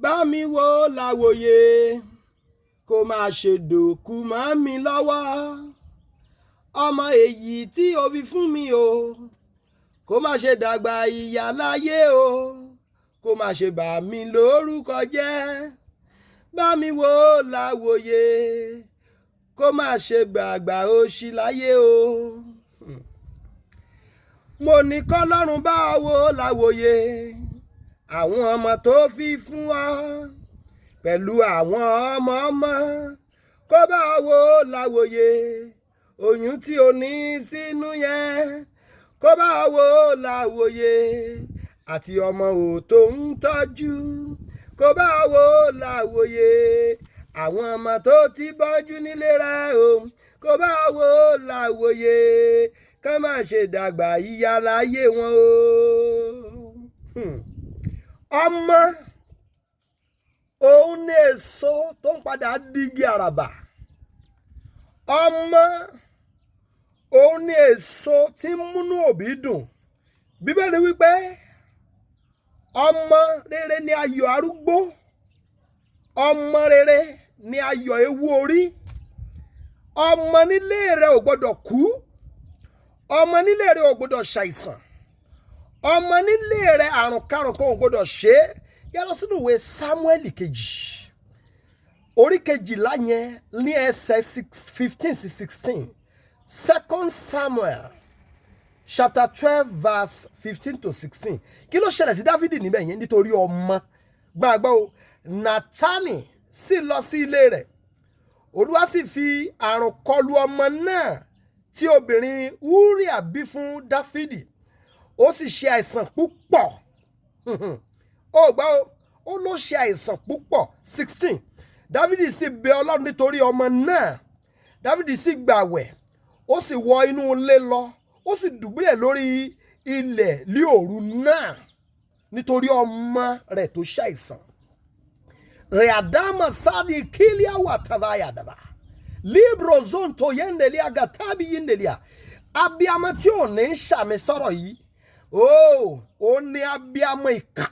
bá mi wò láwòye kó má ṣe dòkú mọ́ mi lọ́wọ́ ọmọ èyí tí o fi fún mi o kó má ṣe dàgbà ìyà láyé o kó má ṣe bà mí lórúkọ jẹ́ bá mi wò láwòye kó má ṣe gbàgbà òṣì láyé o. Mo ní kọ́lọ́run bá wò láwòye àwọn ọmọ tó fi fún ọ pẹ̀lú àwọn ọmọ kó bá wò láwòye oyún tí o ní sínú yẹn kó bá wò láwòye àti ọmọ tó ń tọ́jú kó bá wò láwòye àwọn ọmọ tó ti bọ́jú nílé rẹ o kó bá wò láwòye ká má ṣe dàgbà ìyà láyé wọn o. Ọmọ òun ní èso tó ń padà dígi àràbà. Ọmọ òun ní èso tí ń múnú òbí dùn. Bíbélì wípé ọmọ rere ni ayọ̀ arúgbó. Ọmọ rere ni ayọ̀ ewu orí. Ọmọ nílé rẹ ò gbọdọ̀ kú. Ọmọ nílé rẹ ò gbọdọ̀ ṣàìsàn. Ọmọ nílé rẹ àrùn karùn kan ò gbọdọ̀ ṣe é. Yálọ sínú ìwé Sámúẹ́lì kejì orí kejìlá yẹn ní ẹsẹ̀ 15-16. 2 Samuel chapter 12 verse 15-16. Kí ló ṣẹlẹ̀ sí Dáfídì níbẹ̀ yẹn? Nítorí ọmọ gbàgbọ́ o Nátánì sì lọ sí ilé rẹ̀. Olúwa sì fi àrùn kọlù ọmọ náà tí obìnrin Uriah bí fún Dáfídì. Ó sì ṣe àìsàn púpọ̀. Ó gbà ó ló ṣe àìsàn púpọ̀. 16. Dáfídì sì bẹ Ọlọ́run nítorí ọmọ náà. Dáfídì sì gbàwẹ̀. Ó sì wọ inú ilé lọ. Ó sì dùbúlẹ̀ lórí ilẹ̀ ní òru náà nítorí ọmọ rẹ̀ tó ṣàìsàn. Readama sadi kilia watavaya daba. Libro zonto yendelia gatabi yendelia. Abiyamọ tí ò ní ṣàmì sọ̀rọ̀ yìí. Ó ní abiyamọ ìkà.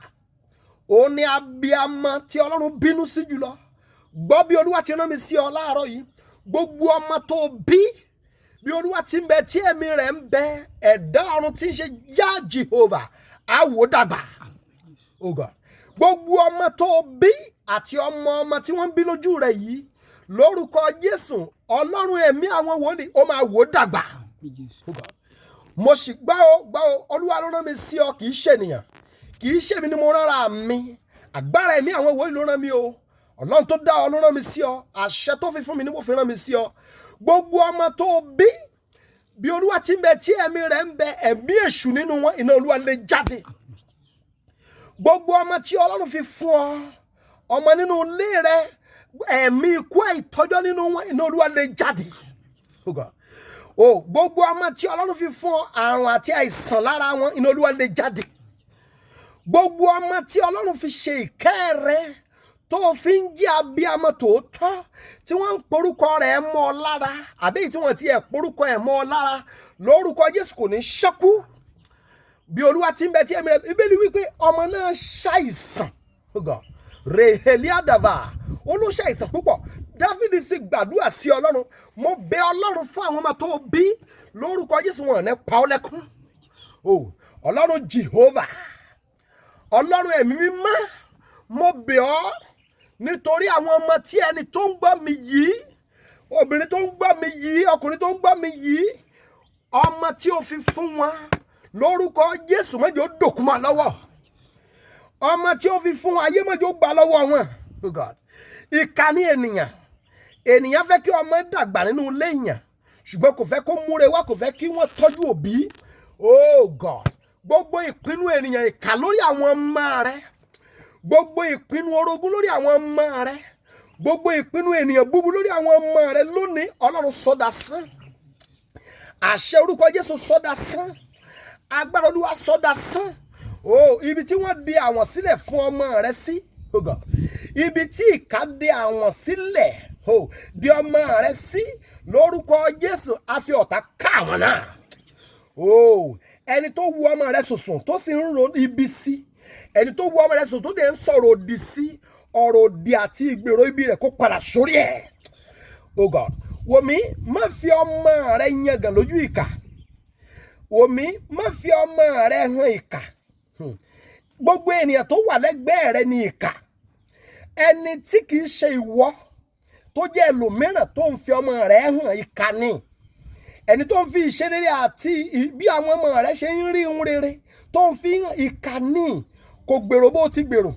Ó ní abiyamọ tí Ọlọ́run bínú sí jùlọ. Gbọ́ bí Olúwa ti rán mi sí ọ láàárọ̀ yìí. Gbogbo ọmọ tó bí bí Olúwa ti ń bẹ tí ẹ̀mí rẹ̀ ń bẹ ẹ̀dá ọ̀run tí ń ṣe yá Jehovah á wò dàgbà. Oh God. Gbogbo ọmọ tó bí àti ọmọ tí wọ́n bí lójú rẹ̀ yìí lórúkọ Jésù Ọlọ́run ẹ̀mí àwọn wòlíì ó máa wò dàgbà. Oh God. Mo sì gbọ́ Olúwa ló rán mi sí ọ kì í ṣe ènìyàn kì í ṣe mi ni mo ránra mi agbára ẹ̀mí àwọn wòlíì ló rán mi o Ọlọ́run tó dá ọ ló rán mi sí ọ àṣẹ tó fi fún mi ni mo fi rán mi sí ọ. Gbogbo ọmọ tó bí Olúwa ti ń bẹ tí ẹ̀mí rẹ̀ ń bẹ ẹ̀mí èṣù nínú wọn iná Olúwa lè jáde. Gbogbo ọmọ tí Ọlọ́run fi fún ọ ọmọ nínú ilé rẹ ẹ̀mí ikú àìtọ́jọ́ nínú wọn iná Olúwa lè jáde. Gbogbo ọmọ tí Ọlọ́run fi fún ọ àrùn àti àìsàn lára wọn iná Olúwa lè jáde. Gbogbo ọmọ tí Ọlọ́run fi ṣe ìkẹ́ rẹ tó fi ń jẹ́ abiyamọ tòótọ́ tí wọ́n ń porúkọ rẹ̀ mọ́ ọ lára àbí tí wọ́n ti ẹ̀ porúkọ ẹ̀ mọ́ ọ lára lórúkọ Jésù kò ní ṣẹ́kù. Bí Olúwa ti ń bẹ tí ẹ̀mí rẹ̀ Bíbélì wípé ọmọ náà ṣàìsàn. Reheliadava olóṣàìsàn púpọ̀. Dáfídì sì gbàdúrà sí Ọlọ́run. Mo bẹ Ọlọ́run fún àwọn ọmọ tó bí lórúkọ Jésù wọn ní pa ọ́ lẹ́kún. Ọlọ́run Jehovah Ọlọ́run ẹ̀mí mímọ́ mo bẹ̀ ọ́ nítorí àwọn ọmọ tí ẹni tó ń gbọ́ mi yìí obìnrin tó ń gbọ́ mi yìí ọkùnrin tó ń gbọ́ mi yìí ọmọ tí o fi fún wọn lórúkọ Jésù má jẹ́ ó dòkú mọ́ lọ́wọ́. Ọmọ tí o fi fún wọn ayé má jẹ́ ó gbà lọ́wọ́ wọn. Oh God. Ìkà ni ènìyàn fẹ́ kí ọmọ dàgbà nínú ilé èèyàn ṣùgbọ́n kò fẹ́ kó múre wá kò fẹ́ kí wọ́n tọ́jú òbí. Oh God. Gbogbo ìpinnu ènìyàn ìkà lórí àwọn ọmọ rẹ. Gbogbo ìpinnu orogún lórí àwọn ọmọ rẹ. Gbogbo ìpinnu ènìyàn búburú lórí àwọn ọmọ rẹ lónìí Ọlọ́run sọdá sán. Àṣẹ orúkọ Jésù sọdá sán. Agbára Olúwa sọdá sán. Ibi tí wọ́n dè àwọn sílẹ̀ fún ọmọ rẹ sí. Ibi tí ìkà dè àwọn sílẹ̀ di ọmọ rẹ sí lórúkọ Jésù a fi ọ̀tá ká àwọn náà. Ẹni tó wu ọmọ rẹ sùsùn tó sì ń ro ibi sí ẹni tó wu ọmọ rẹ sùsùn tó dẹ̀ ń sọ̀rọ̀ òdì sí ọ̀rọ̀ òdì àti ìgbèrò ibi rẹ̀ kó padà sórí ẹ̀. Oh God, wòmí má fi ọmọ rẹ yangàn lójú ìkà. Wòmí má fi ọmọ rẹ hàn ìkà. Gbogbo ènìyàn tó wà lẹ́gbẹ̀ẹ́ rẹ ní ìkà. Ẹni tí kì í ṣe ìwọ tó jẹ́ ẹlòmíràn tó ń fi ọmọ rẹ hàn ìkà ni. Ẹni tó ń fi ìṣe rere àti bí àwọn ọmọ rẹ ṣe ń rí ohun rere tó ń fi hàn ìkà ni. Kò gbèrò bó ti gbèrò,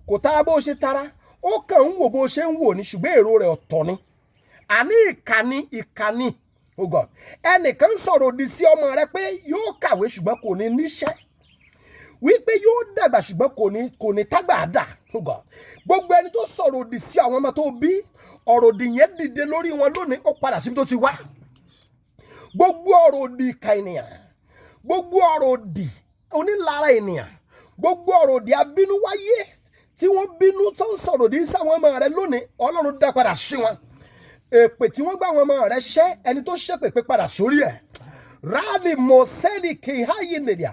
kò tara bó ṣe tara, ó kàn ń wò bó ṣe ń wò ní, ṣùgbọ́n èrò rẹ̀ ọ̀tọ̀ ni. Àní ìkà ni. Oh God, ẹnìkan sọ̀rọ̀ òdì sí ọmọ rẹ pé yóò kàwé ṣùgbọ́n kò ní níṣẹ́, wípé yóò dàgbà ṣùgbọ́n kò ní tágbà dà. Oh God, gbogbo ẹni tó sọ̀rọ̀ òdì sí àwọn ọmọ tó bí, ọ̀rọ̀ òdì yẹn dìde lórí wọn lónìí, ó padà síbi tó ti wá. Gbogbo ọ̀rọ̀ òdì ìkà ènìyàn, gbogbo ọ̀rọ̀ òdì onílara ènìyàn, gbogbo ọ̀rọ̀ òdì abínúwáyé tí wọ́n bínú tó ń sọ̀rọ̀ òdì sí àwọn ọmọ rẹ lónìí, Ọlọ́run dá padà sí wọn. Èpè tí wọ́n gbá àwọn ọmọ rẹ ṣẹ́, ẹni tó ṣépè pé padà sórí ẹ̀. Ráàlì mọ̀sẹ́lì kìháyì nìyà.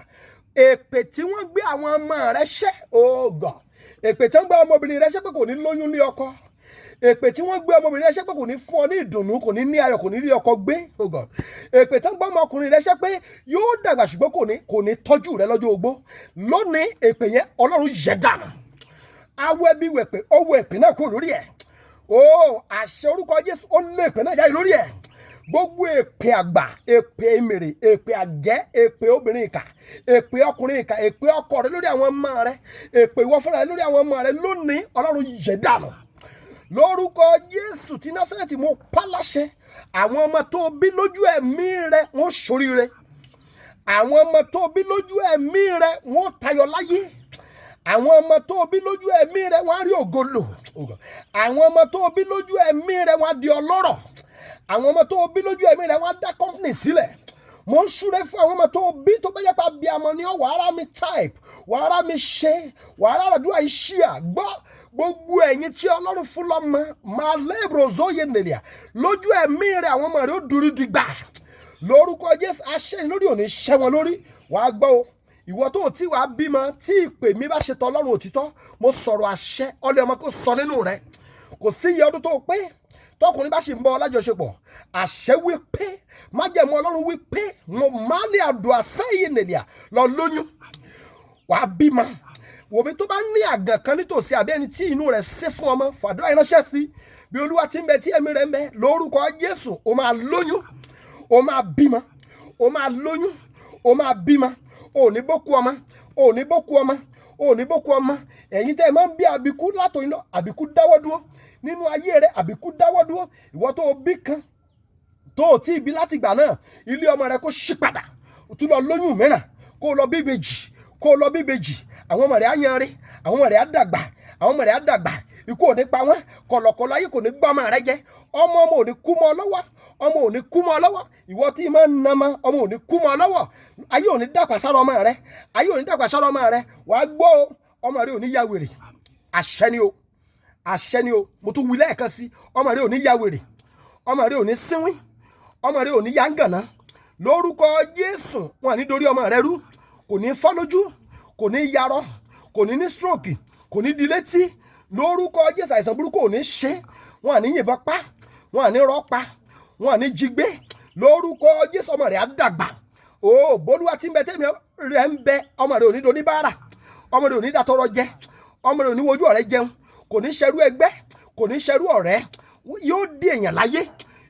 Èpè tí wọ́n gbé àwọn ọmọ rẹ ṣẹ́, oh God. Èpè tí wọ́n gbé ọmọbìnrin rẹ ṣẹ́ pé kò ní lóyún ní ọkọ. Èpè tí wọ́n gbé ọmọbìnrin rẹ ṣẹ́ pé kò ní fún ọ ní ìdùnnú, kò ní ní ayọ̀, kò ní rí ọkọ gbé, oh God. Èpè tí wọ́n gbé ọmọkùnrin rẹ ṣẹ́ pé yóò dàgbà ṣùgbọ́n kò ní tọ́jú rẹ lọ́jọ́ ogbó. Lónìí èpè yẹn Ọlọ́run yẹ̀ dànù. Awọ ẹbí wẹ̀pẹ̀, ó wọ èpè náà kúrò lórí ẹ̀. Oh, àṣẹ orúkọ Jésù, ó lé èpè náà jáde lórí ẹ̀. Gbogbo èpè àgbà, èpè èmèrè, èpè àjẹ́, èpè obìnrin ìkà, èpè ọkùnrin ìkà, èpè ọkọ rẹ lórí àwọn ọmọ rẹ, èpè ìwọ fúnra rẹ lórí àwọn ọmọ rẹ lónìí, Ọlọ́run yẹ̀ dànù. Lórúkọ Jésù ti Násárẹ́tì, mo pa láṣẹ, àwọn ọmọ tó bí lójú ẹ̀mí rẹ wọ́n ṣoríire. Àwọn ọmọ tó bí lójú ẹ̀mí rẹ wọ́n tayọ láyé. Àwọn ọmọ tó bí lójú ẹ̀mí rẹ wọ́n á rí ògo lò. Àwọn ọmọ tó bí lójú ẹ̀mí rẹ wọ́n á di ọlọ́rọ̀. Àwọn ọmọ tó bí lójú ẹ̀mí rẹ wọ́n á dá company sílẹ̀. Mo ń súre fún àwọn ọmọ tó bí tó bá yẹ pa bí amọ̀ ni ọ́, wàhálà mi type, wàhálà mi ṣe, wàhálà àdúrà iṣẹ́ àgbọ́. Gbogbo ẹ̀yin tí Ọlọ́run fún lọ́mọ, máa lébro zóye nìyà. Lójú ẹ̀mí rẹ àwọn ọmọ rẹ ó dúró dìgbà. Lórúkọ Jésù, àṣẹ lórí òní ṣẹ́ wọn lórí. Wàá gbọ́ o. Ìwọ tó ti wá bímọ tí ìpè mi bá ṣe tọlọ́run òtítọ́, mo sọ̀rọ̀ àṣẹ ọlẹ́ ọmọ kó sọ nínú rẹ. Kò sí iye ọdún tó pé tọkùnrin bá ṣì ń bọ́ lájọṣepọ̀, àṣẹ wí pé májẹ̀mú Ọlọ́run wí pé mo máa lè àdùn àṣẹ́yìn nìyà lọ lóyún. Wàá bímọ. Wòmí tó bá ní àgàn kan nítòsí àbí ẹni tí inú rẹ̀ sé fún ọmọ, fàdúrà ìránṣẹ́ sí. Bí Olúwa ti ń bẹ tí ẹ̀mí rẹ̀ ń bẹ, lórúkọ Jésù, ó máa lóyún, ó máa bímọ, ó máa lóyún, ó máa bímọ. Ò ní bókú ọmọ, ò ní bókú ọmọ, ò ní bókú ọmọ. Ẹ̀yin tẹ́ ẹ máa ń bí àbíkú látòyìn lọ, àbíkú dáwọ́ dúró nínú ayé rẹ, àbíkú dáwọ́ dúró. Ìwọ tó o bí kan tó o tí ì bí láti ìgbà náà, ilé ọmọ rẹ kó ṣí padà, o tún lọ lóyún mìíràn, kó o lọ bí ìbejì, kó o lọ bí ìbejì. Àwọn ọmọ rẹ á yanre, àwọn ọmọ rẹ á dàgbà, àwọn ọmọ rẹ á dàgbà. Ikú ò ní pa wọ́n, kọ̀lọ̀kọ̀lọ̀ ayé kò ní gbá ọmọ rẹ jẹ, ọmọ ò ní kú mọ́ ọ lọ́wọ́, ọmọ ò ní kú mọ́ ọ lọ́wọ́. Ìwọ tí máa ń nàmọ, ọmọ ò ní kú mọ́ ọ lọ́wọ́. Ayé ò ní dàgbà sára ọmọ rẹ, ayé ò ní dàgbà sára ọmọ rẹ. Wàá gbọ́ o, ọmọ rẹ ò ní ya wèrè. Àṣẹ ni o, àṣẹ ni o. Mo tún wí lẹ́ẹ̀kan sí, ọmọ rẹ ò ní ya wèrè, ọmọ rẹ ò ní sínwín, ọmọ rẹ ò ní ya ń gànà. Lórúkọ Jésù, wọn à ní dorí ọmọ rẹ rú, kò ní fọ́ lójú, kò ní yarọ, kò ní stroke, kò ní di létí. Lórúkọ Jésù, àìsàn burúkú ò ní ṣe, wọn à ní yìnbọn pa, wọn à ní rọ́ pa, wọn à ní jí gbé. Lórúkọ Jésù, ọmọ rẹ á dàgbà. O bólúwa tí ń bẹ tẹ́mi rẹ ń bẹ, ọmọ rẹ ò ní do níbàárà, ọmọ rẹ ò ní dàtọrọ jẹ, ọmọ rẹ ò ní wojú ọ̀rẹ́ jẹun, kò ní ṣẹrú ẹgbẹ́, kò ní ṣẹrú ọ̀rẹ́. Yóò di èèyàn láyé,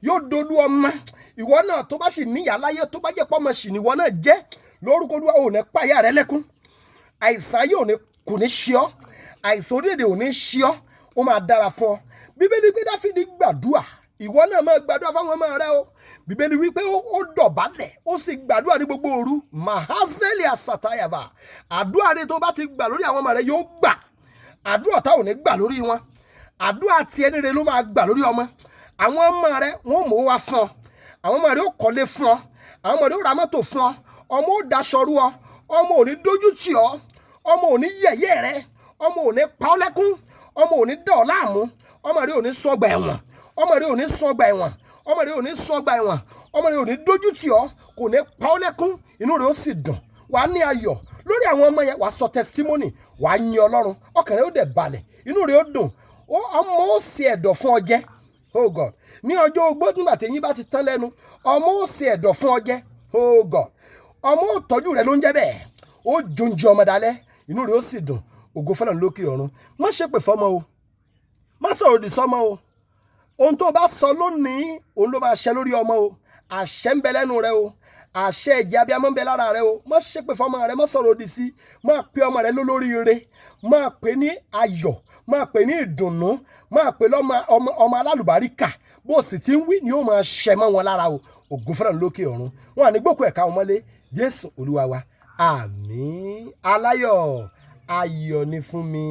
yóò dolú ọmọ. Ìwọ náà tó bá sì níyà láyé, tó bá jẹ́ pọ́mọ sì ni ìwọ náà jẹ́. Lórúkọ Olúwa, ò ní pàyà rẹ lẹ́kún. Àìsàn ayé kò ní ṣe ọ́, àìsàn orílẹ̀-èdè ò ní ṣe ọ́, ó máa dára fún ọ. Bíbélì pé Dáfídì gbàdúrà, ìwọ náà máa gbàdúrà fáwọn ọmọ rẹ o. Bíbélì wípé ó dọ̀bálẹ̀, ó sì gbàdúrà ní gbogbo òru. Mahazeli asatayaba. Àdúrà rẹ tó bá ti gbà lórí àwọn ọmọ rẹ yóò gbà. Àdúrà táwọn ò ní gbà lórí wọn. Àdúrà tí ẹni rẹ ló máa gbà lórí ọmọ. Àwọn ọmọ rẹ wọ́n mọ̀ wá fún ọ. Àwọn ọmọ rẹ ó kọ́lé fún ọ. Àwọn ọmọ rẹ ó ra mọ́tò fún ọ. Ọmọ ó daṣọ rú ọ. Ọmọ ò ní dójú tì ọ. Ọmọ ò ní yẹ̀yẹ́ rẹ. Ọmọ ò ní pa ọ́ lẹ́kún. Ọmọ ò ní dà ọ́ láàmú. Ọmọ rẹ ò ní sọgbà ẹ̀wọ̀n. Ọmọ rẹ ò ní sọgbà ẹ̀wọ̀n. Ọmọ rẹ ò ní sọgbà ẹ̀wọ̀n. Ọmọ rẹ ò ní dójú tì ọ́, kò ní pa ọ́ lẹ́kún, inú rẹ ó sì dùn. Wàá ní ayọ̀ lórí àwọn ọmọ yẹn, wàá sọ testimony, wàá yin Ọlọ́run, ọkàn rẹ ó dẹ̀ balẹ̀, inú rẹ ó dùn. ọmọ ó ṣe ẹ̀dọ̀ fún ọ jẹ. Oh God, ní ọjọ́ ogbó nígbà tí eyín bá ti tán lẹ́nu, ọmọ ó ṣe ẹ̀dọ̀ fún ọ jẹ. Oh God, ọmọ ó tọ́jú rẹ ló ń jẹ́ bẹ́ẹ̀, ó jóúnjẹ ọmọ dalẹ́, inú rẹ ó sì dùn. Ògo fọ́lọ́run lókè ọ̀run. Má ṣépè fọ́mọ o, má sọ̀rọ̀ òdì sọ́mọ o. Ohun tó bá sọ lónìí, òun ló máa ṣẹ lórí ọmọ o. Àṣẹ ń bẹ lẹ́nu rẹ o, àṣẹ ẹ̀jẹ̀ abiyamọ ń bẹ lára rẹ o. Má ṣépè fọ́mọ rẹ, má sọ̀rọ̀ òdì sí. Má pe ọmọ rẹ lólóríire, má pe ní ayọ̀, má pe ní ìdùnnú, má pe ọmọ alálùbáríkà. Bó sì ti ń wí ni ó máa ṣẹ mọ́ wọn lára o. Ògo fọ́lọ́run lókè ọ̀run. Wọn à ní gbókù ẹ̀ka wọn mọ́lé. Jésù Olúwa wa. Àmín. Aláyọ̀, ayọ̀ ni fún mi.